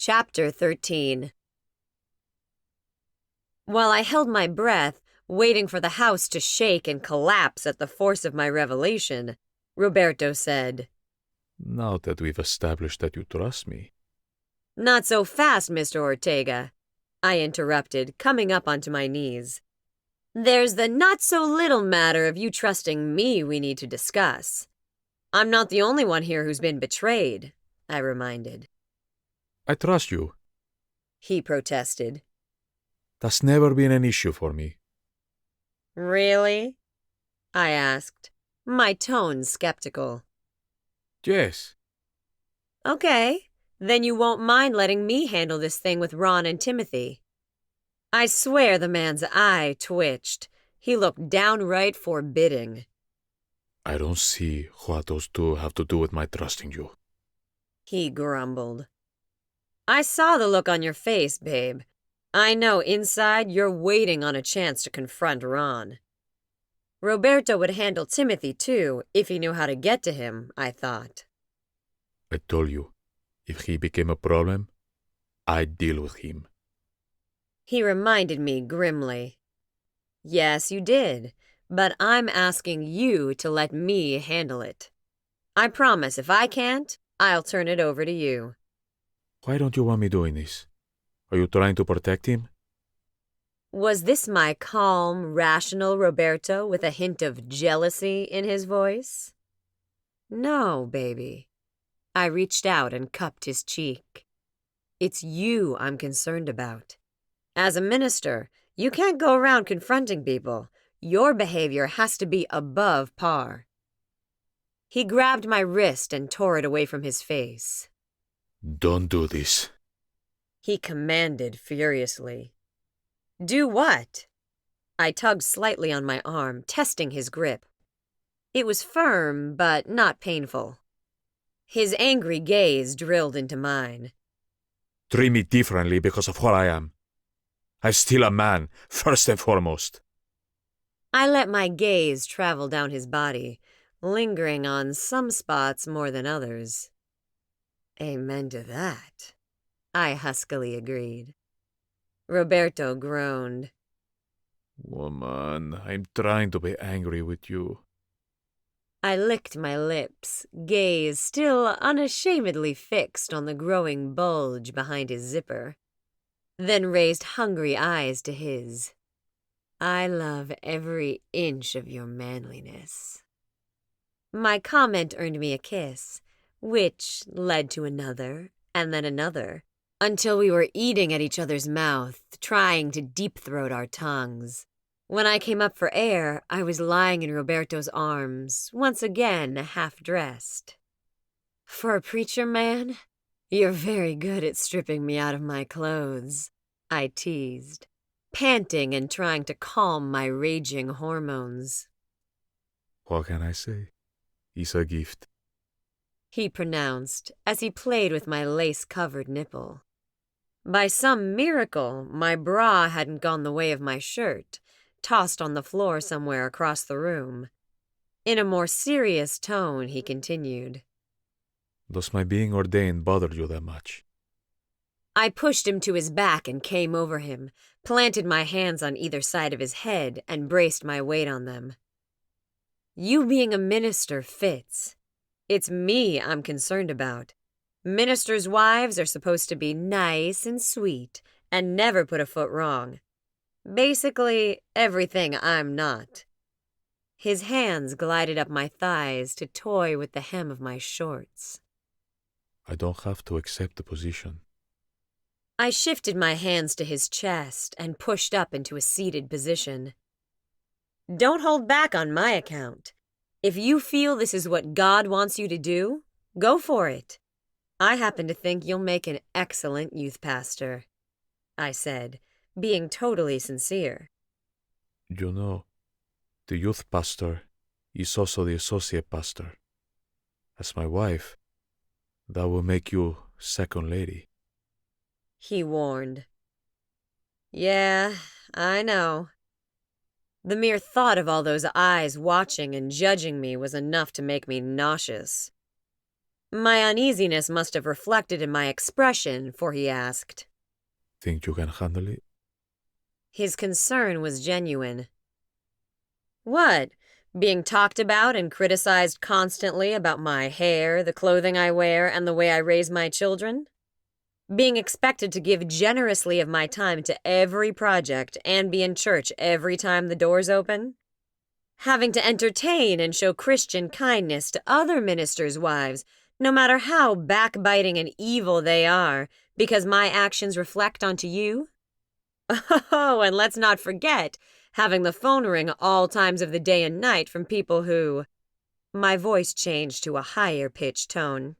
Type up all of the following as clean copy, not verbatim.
Chapter 13. While I held my breath, waiting for the house to shake and collapse at the force of my revelation, Roberto said, "Now that we've established that you trust me." "Not so fast, Mr. Ortega," I interrupted, coming up onto my knees. "There's the not-so-little matter of you trusting me we need to discuss. I'm not the only one here who's been betrayed," I reminded. "I trust you. He protested. That's never been an issue for me." "Really?" I asked, my tone skeptical. "Yes." "Okay, then you won't mind letting me handle this thing with Ron and Timothy." I swear the man's eye twitched. He looked downright forbidding. "I don't see what those two have to do with my trusting you." He grumbled. "I saw the look on your face, babe. I know inside you're waiting on a chance to confront Ron." Roberto would handle Timothy, too, if he knew how to get to him, I thought. "I told you, if he became a problem, I'd deal with him." He reminded me grimly. "Yes, you did, but I'm asking you to let me handle it. I promise if I can't, I'll turn it over to you." "Why don't you want me doing this? Are you trying to protect him?" Was this my calm, rational Roberto with a hint of jealousy in his voice? No, baby. I reached out and cupped his cheek. "It's you I'm concerned about. As a minister, you can't go around confronting people. Your behavior has to be above par." He grabbed my wrist and tore it away from his face. "Don't do this," He commanded furiously. "Do what?" I tugged slightly on my arm, testing his grip. It was firm, but not painful. His angry gaze drilled into mine. "Treat me differently because of what I am. I'm still a man, first and foremost." I let my gaze travel down his body, lingering on some spots more than others. "Amen to that," I huskily agreed. Roberto groaned. "Woman, I'm trying to be angry with you." I licked my lips, gaze still unashamedly fixed on the growing bulge behind his zipper, then raised hungry eyes to his. "I love every inch of your manliness." My comment earned me a kiss, which led to another, and then another, until we were eating at each other's mouth, trying to deep-throat our tongues. When I came up for air, I was lying in Roberto's arms, once again half-dressed. "For a preacher man, you're very good at stripping me out of my clothes," I teased, panting and trying to calm my raging hormones. "What can I say? It's a gift." He pronounced as he played with my lace-covered nipple. By some miracle, my bra hadn't gone the way of my shirt, tossed on the floor somewhere across the room. In a more serious tone, he continued. "Does my being ordained bother you that much?" I pushed him to his back and came over him, planted my hands on either side of his head, and braced my weight on them. "You being a minister fits. It's me I'm concerned about. Ministers' wives are supposed to be nice and sweet and never put a foot wrong. Basically, everything I'm not." His hands glided up my thighs to toy with the hem of my shorts. "I don't have to accept the position." I shifted my hands to his chest and pushed up into a seated position. "Don't hold back on my account. If you feel this is what God wants you to do, go for it. I happen to think you'll make an excellent youth pastor," I said, being totally sincere. "You know, the youth pastor is also the associate pastor. As my wife, that will make you second lady." He warned. "Yeah, I know." The mere thought of all those eyes watching and judging me was enough to make me nauseous. My uneasiness must have reflected in my expression, for he asked. Think you can handle it? His concern was genuine. What? Being talked about and criticized constantly about my hair, the clothing I wear, and the way I raise my children? Being expected to give generously of my time to every project and be in church every time the doors open? Having to entertain and show Christian kindness to other ministers' wives, no matter how backbiting and evil they are, because my actions reflect onto you? Oh, and let's not forget having the phone ring all times of the day and night from people who... My voice changed to a higher-pitched tone.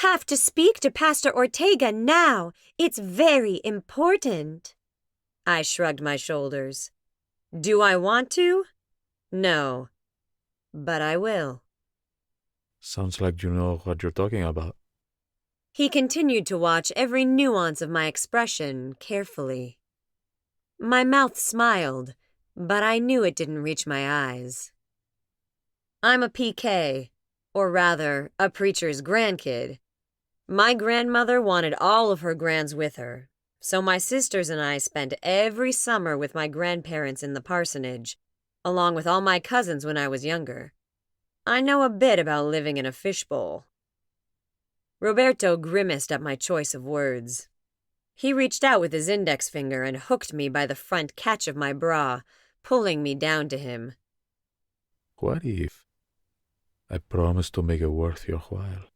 Have to speak to Pastor Ortega now. It's very important. I shrugged my shoulders. Do I want to? No. But I will. Sounds like you know what you're talking about. He continued to watch every nuance of my expression carefully. My mouth smiled, but I knew it didn't reach my eyes. I'm a PK, or rather, a preacher's grandkid. My grandmother wanted all of her grands with her, so my sisters and I spent every summer with my grandparents in the parsonage, along with all my cousins when I was younger. I know a bit about living in a fishbowl. Roberto grimaced at my choice of words. He reached out with his index finger and hooked me by the front catch of my bra, pulling me down to him. What if I promise to make it worth your while?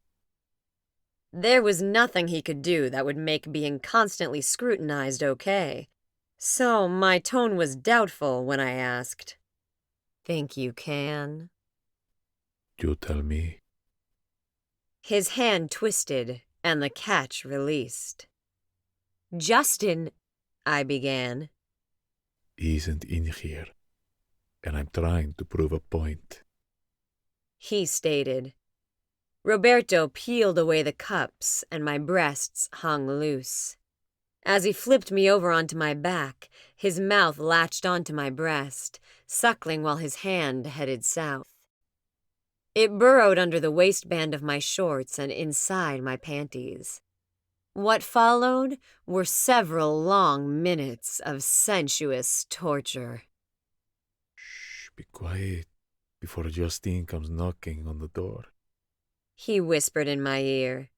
There was nothing he could do that would make being constantly scrutinized okay, so my tone was doubtful when I asked, Think you can? You tell me. His hand twisted, and the catch released. Justin, I began. Isn't in here, and I'm trying to prove a point. He stated. Roberto peeled away the cups, and my breasts hung loose. As he flipped me over onto my back, his mouth latched onto my breast, suckling while his hand headed south. It burrowed under the waistband of my shorts and inside my panties. What followed were several long minutes of sensuous torture. Shh, be quiet before Justine comes knocking on the door. He whispered in my ear.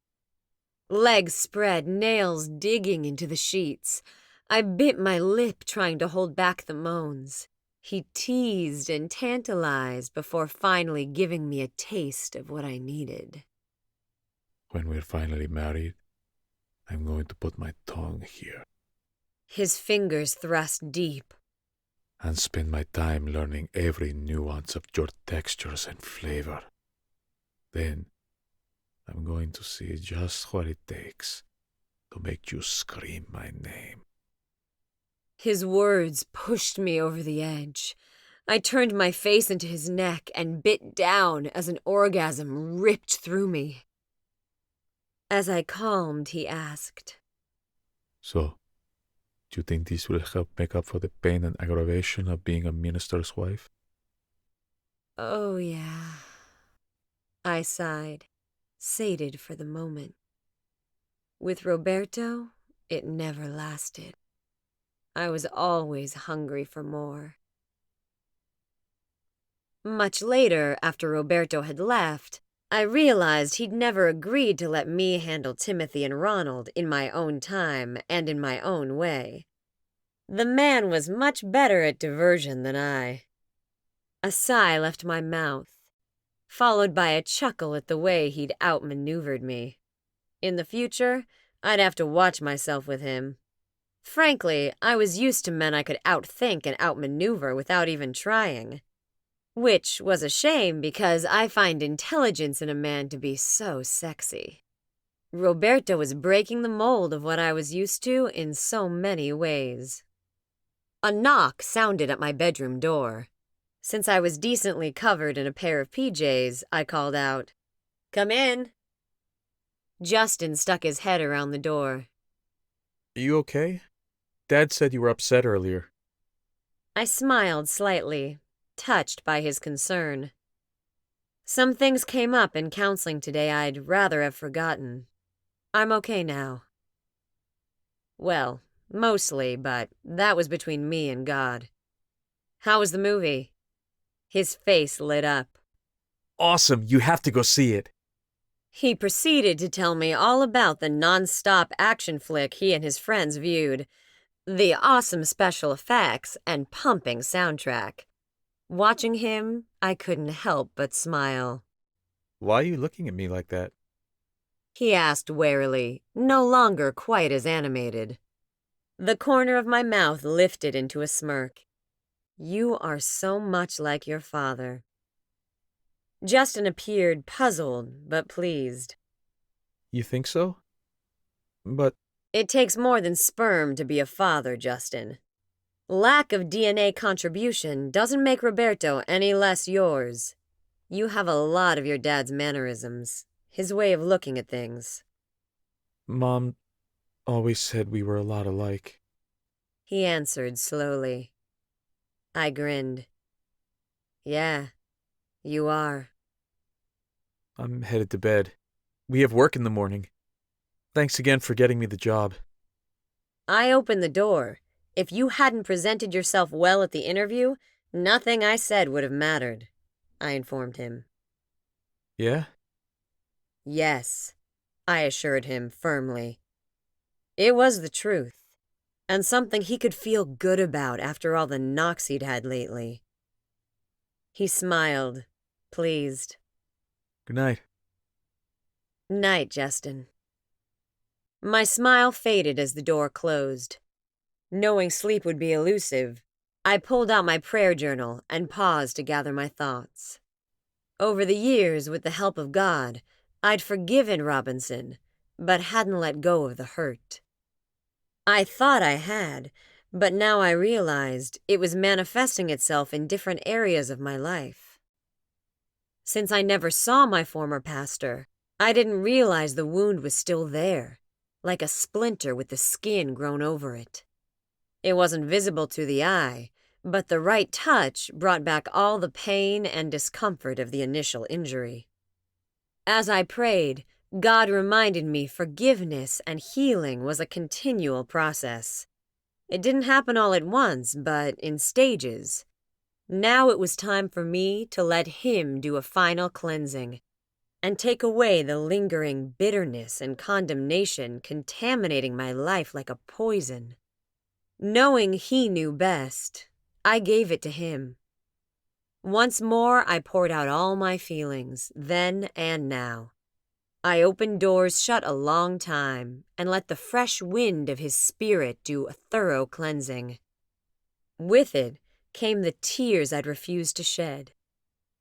Legs spread, nails digging into the sheets. I bit my lip trying to hold back the moans. He teased and tantalized before finally giving me a taste of what I needed. When we're finally married, I'm going to put my tongue here. His fingers thrust deep. And spend my time learning every nuance of your textures and flavor. Then, I'm going to see just what it takes to make you scream my name. His words pushed me over the edge. I turned my face into his neck and bit down as an orgasm ripped through me. As I calmed, he asked, So, do you think this will help make up for the pain and aggravation of being a minister's wife? Oh, yeah. I sighed, sated for the moment. With Roberto, it never lasted. I was always hungry for more. Much later, after Roberto had left, I realized he'd never agreed to let me handle Timothy and Ronald in my own time and in my own way. The man was much better at diversion than I. A sigh left my mouth, followed by a chuckle at the way he'd outmaneuvered me. In the future, I'd have to watch myself with him. Frankly, I was used to men I could outthink and outmaneuver without even trying. Which was a shame because I find intelligence in a man to be so sexy. Roberto was breaking the mold of what I was used to in so many ways. A knock sounded at my bedroom door. Since I was decently covered in a pair of PJs, I called out, "Come in." Justin stuck his head around the door. Are you okay? Dad said you were upset earlier. I smiled slightly, touched by his concern. Some things came up in counseling today I'd rather have forgotten. I'm okay now. Well, mostly, but that was between me and God. How was the movie? His face lit up. Awesome, you have to go see it. He proceeded to tell me all about the non-stop action flick he and his friends viewed, the awesome special effects and pumping soundtrack. Watching him, I couldn't help but smile. Why are you looking at me like that? He asked warily, no longer quite as animated. The corner of my mouth lifted into a smirk. You are so much like your father. Justin appeared puzzled but pleased. You think so? But It takes more than sperm to be a father, Justin. Lack of DNA contribution doesn't make Roberto any less yours. You have a lot of your dad's mannerisms, his way of looking at things. Mom always said we were a lot alike. He answered slowly. I grinned. Yeah, you are. I'm headed to bed. We have work in the morning. Thanks again for getting me the job. I opened the door. If you hadn't presented yourself well at the interview, nothing I said would have mattered, I informed him. Yeah? Yes, I assured him firmly. It was the truth, and something he could feel good about after all the knocks he'd had lately. He smiled, pleased. Good night. Night, Justin. My smile faded as the door closed. Knowing sleep would be elusive, I pulled out my prayer journal and paused to gather my thoughts. Over the years, with the help of God, I'd forgiven Robinson, but hadn't let go of the hurt. I thought I had, but now I realized it was manifesting itself in different areas of my life. Since I never saw my former pastor, I didn't realize the wound was still there, like a splinter with the skin grown over it. It wasn't visible to the eye, but the right touch brought back all the pain and discomfort of the initial injury. As I prayed, God reminded me forgiveness and healing was a continual process. It didn't happen all at once, but in stages. Now it was time for me to let Him do a final cleansing and take away the lingering bitterness and condemnation contaminating my life like a poison. Knowing He knew best, I gave it to Him. Once more, I poured out all my feelings, then and now. I opened doors shut a long time and let the fresh wind of His Spirit do a thorough cleansing. With it came the tears I'd refused to shed,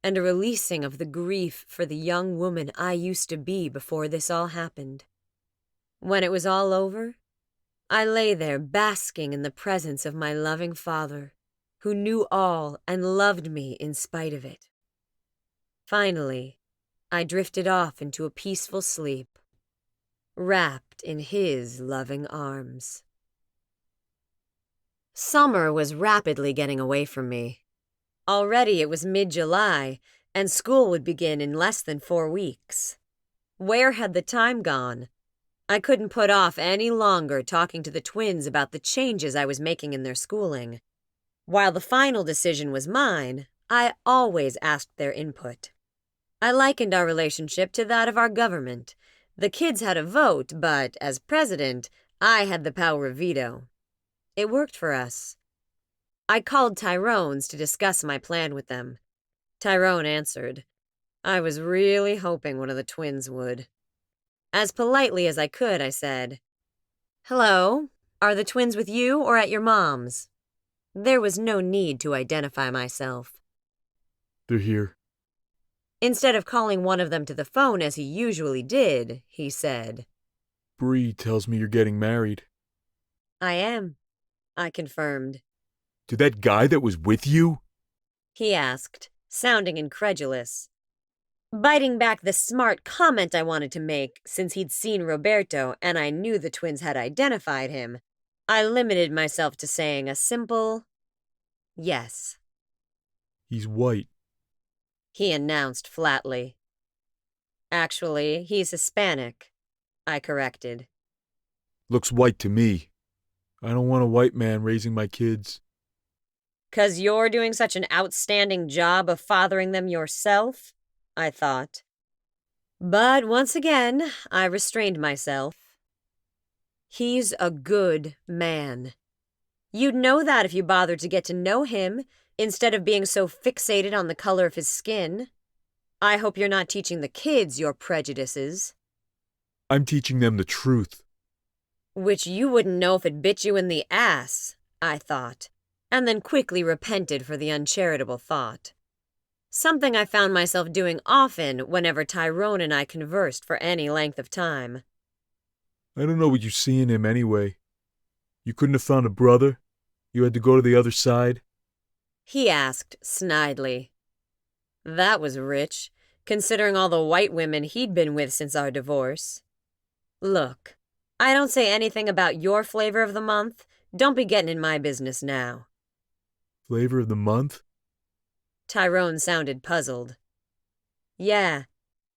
and a releasing of the grief for the young woman I used to be before this all happened. When it was all over, I lay there basking in the presence of my loving Father, who knew all and loved me in spite of it. Finally, I drifted off into a peaceful sleep, wrapped in His loving arms. Summer was rapidly getting away from me. Already it was mid-July, and school would begin in less than 4 weeks. Where had the time gone? I couldn't put off any longer talking to the twins about the changes I was making in their schooling. While the final decision was mine, I always asked their input. I likened our relationship to that of our government. The kids had a vote, but as president, I had the power of veto. It worked for us. I called Tyrone's to discuss my plan with them. Tyrone answered. I was really hoping one of the twins would. As politely as I could, I said, Hello, are the twins with you or at your mom's? There was no need to identify myself. They're here. Instead of calling one of them to the phone as he usually did, he said, Bree tells me you're getting married. I am, I confirmed. To that guy that was with you? He asked, sounding incredulous. Biting back the smart comment I wanted to make, since he'd seen Roberto and I knew the twins had identified him, I limited myself to saying a simple yes. He's white. he announced flatly. Actually, he's Hispanic, I corrected. Looks white to me. I don't want a white man raising my kids. 'Cause you're doing such an outstanding job of fathering them yourself, I thought. But once again, I restrained myself. He's a good man. You'd know that if you bothered to get to know him, instead of being so fixated on the color of his skin. I hope you're not teaching the kids your prejudices. I'm teaching them the truth. Which you wouldn't know if it bit you in the ass, I thought, and then quickly repented for the uncharitable thought. Something I found myself doing often whenever Tyrone and I conversed for any length of time. I don't know what you see in him anyway. You couldn't have found a brother? You had to go to the other side? He asked snidely. That was rich, considering all the white women he'd been with since our divorce. Look, I don't say anything about your flavor of the month. Don't be getting in my business now. Flavor of the month? Tyrone sounded puzzled. Yeah,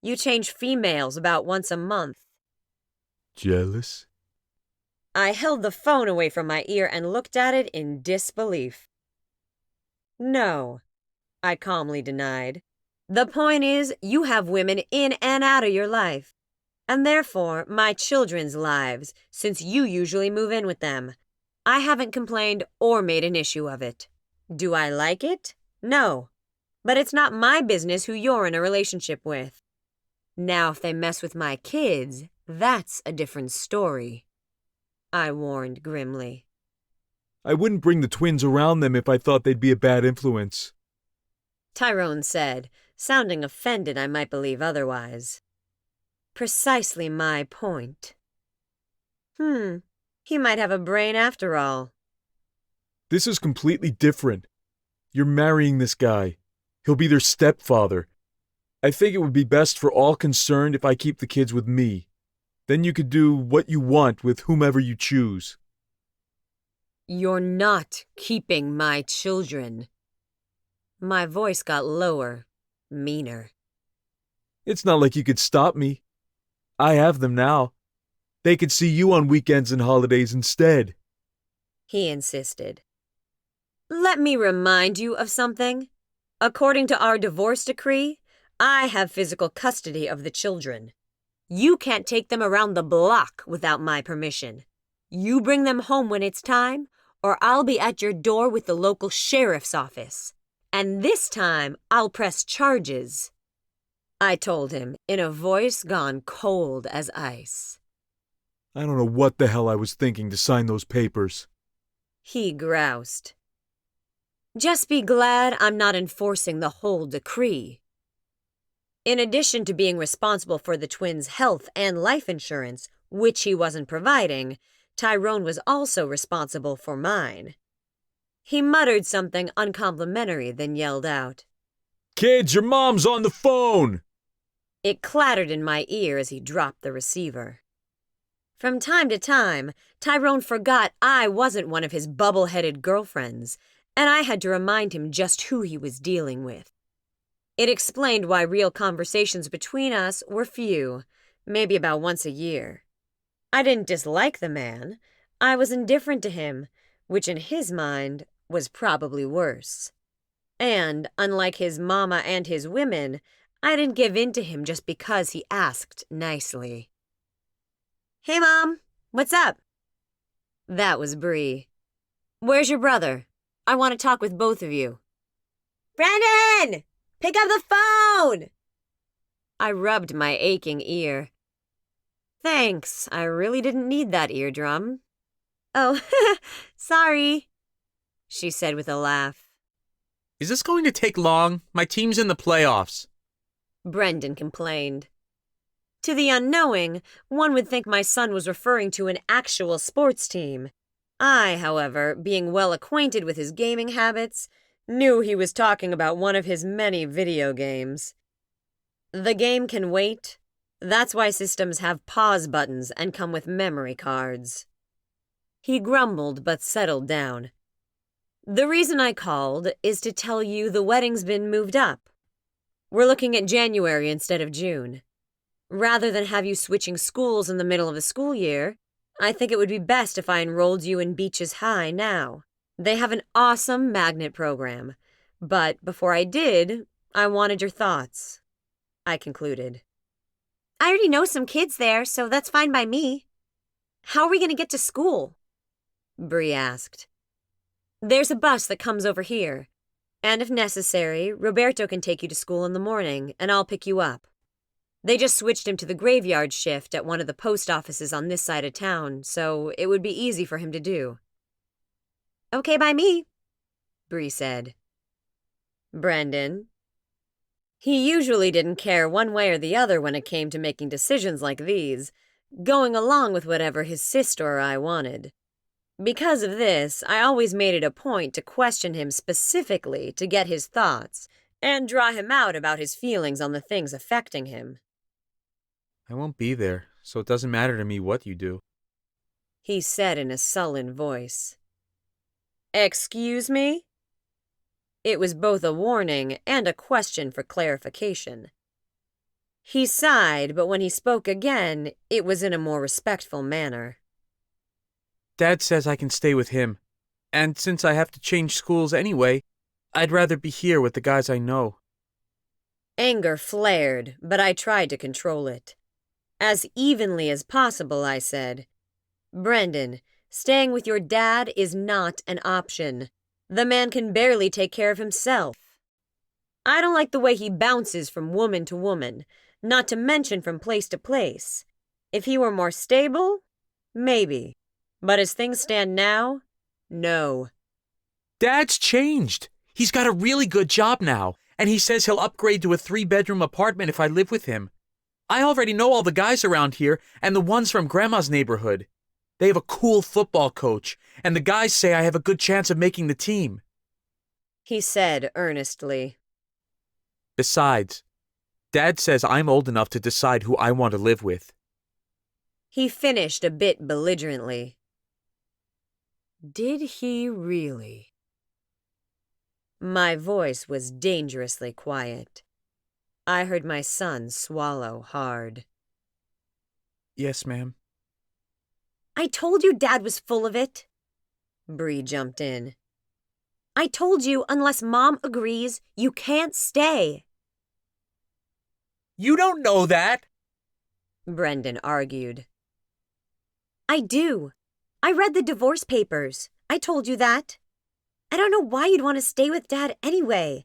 you change females about once a month. Jealous? I held the phone away from my ear and looked at it in disbelief. No, I calmly denied. The point is, you have women in and out of your life, and therefore my children's lives, since you usually move in with them. I haven't complained or made an issue of it. Do I like it? No. But it's not my business who you're in a relationship with. Now, if they mess with my kids, that's a different story, I warned grimly. I wouldn't bring the twins around them if I thought they'd be a bad influence, Tyrone said, sounding offended I might believe otherwise. Precisely my point. He might have a brain after all. This is completely different. You're marrying this guy. He'll be their stepfather. I think it would be best for all concerned if I keep the kids with me. Then you could do what you want with whomever you choose. You're not keeping my children. My voice got lower, meaner. It's not like you could stop me. I have them now. They could see you on weekends and holidays instead, He insisted. Let me remind you of something. According to our divorce decree, I have physical custody of the children. You can't take them around the block without my permission. You bring them home when it's time, or I'll be at your door with the local sheriff's office. And this time, I'll press charges, I told him in a voice gone cold as ice. I don't know what the hell I was thinking to sign those papers. He groused. Just be glad I'm not enforcing the whole decree. In addition to being responsible for the twins' health and life insurance, which he wasn't providing, Tyrone was also responsible for mine. He muttered something uncomplimentary, then yelled out, Kids, your mom's on the phone! It clattered in my ear as he dropped the receiver. From time to time, Tyrone forgot I wasn't one of his bubble-headed girlfriends, and I had to remind him just who he was dealing with. It explained why real conversations between us were few, maybe about once a year. I didn't dislike the man. I was indifferent to him, which in his mind was probably worse. And, unlike his mama and his women, I didn't give in to him just because he asked nicely. Hey, Mom, what's up? That was Bree. Where's your brother? I want to talk with both of you. Brandon! Pick up the phone! I rubbed my aching ear. Thanks, I really didn't need that eardrum. Oh, sorry, she said with a laugh. Is this going to take long? My team's in the playoffs. Brendan complained. To the unknowing, one would think my son was referring to an actual sports team. I, however, being well acquainted with his gaming habits, knew he was talking about one of his many video games. The game can wait. That's why systems have pause buttons and come with memory cards. He grumbled but settled down. The reason I called is to tell you the wedding's been moved up. We're looking at January instead of June. Rather than have you switching schools in the middle of the school year, I think it would be best if I enrolled you in Beaches High now. They have an awesome magnet program. But before I did, I wanted your thoughts, I concluded. I already know some kids there, so that's fine by me. How are we going to get to school? Bree asked. There's a bus that comes over here. And if necessary, Roberto can take you to school in the morning, and I'll pick you up. They just switched him to the graveyard shift at one of the post offices on this side of town, so it would be easy for him to do. Okay by me, Bree said. Brendan. He usually didn't care one way or the other when it came to making decisions like these, going along with whatever his sister or I wanted. Because of this, I always made it a point to question him specifically to get his thoughts and draw him out about his feelings on the things affecting him. I won't be there, so it doesn't matter to me what you do, he said in a sullen voice. Excuse me? It was both a warning and a question for clarification. He sighed, but when he spoke again, it was in a more respectful manner. Dad says I can stay with him, and since I have to change schools anyway, I'd rather be here with the guys I know. Anger flared, but I tried to control it. As evenly as possible, I said, Brendan, staying with your dad is not an option. The man can barely take care of himself. I don't like the way he bounces from woman to woman, not to mention from place to place. If he were more stable, maybe. But as things stand now, no. Dad's changed. He's got a really good job now, and he says he'll upgrade to a 3-bedroom apartment if I live with him. I already know all the guys around here and the ones from Grandma's neighborhood. They have a cool football coach, and the guys say I have a good chance of making the team, he said earnestly. Besides, Dad says I'm old enough to decide who I want to live with. He finished a bit belligerently. Did he really? My voice was dangerously quiet. I heard my son swallow hard. Yes, ma'am. I told you Dad was full of it. Bree jumped in. I told you unless Mom agrees, you can't stay. You don't know that. Brendan argued. I do. I read the divorce papers. I told you that. I don't know why you'd want to stay with Dad anyway.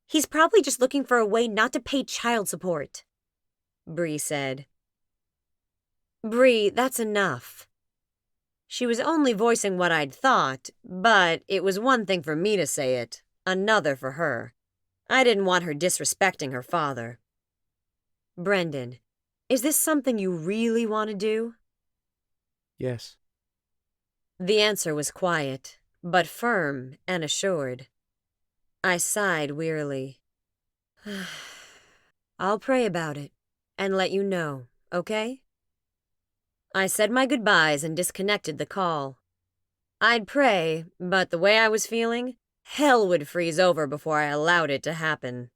He's probably just looking for a way not to pay child support, Bree said. Bree, that's enough. She was only voicing what I'd thought, but it was one thing for me to say it, another for her. I didn't want her disrespecting her father. Brendan, is this something you really want to do? Yes. The answer was quiet, but firm and assured. I sighed wearily. I'll pray about it and let you know, okay? I said my goodbyes and disconnected the call. I'd pray, but the way I was feeling, hell would freeze over before I allowed it to happen.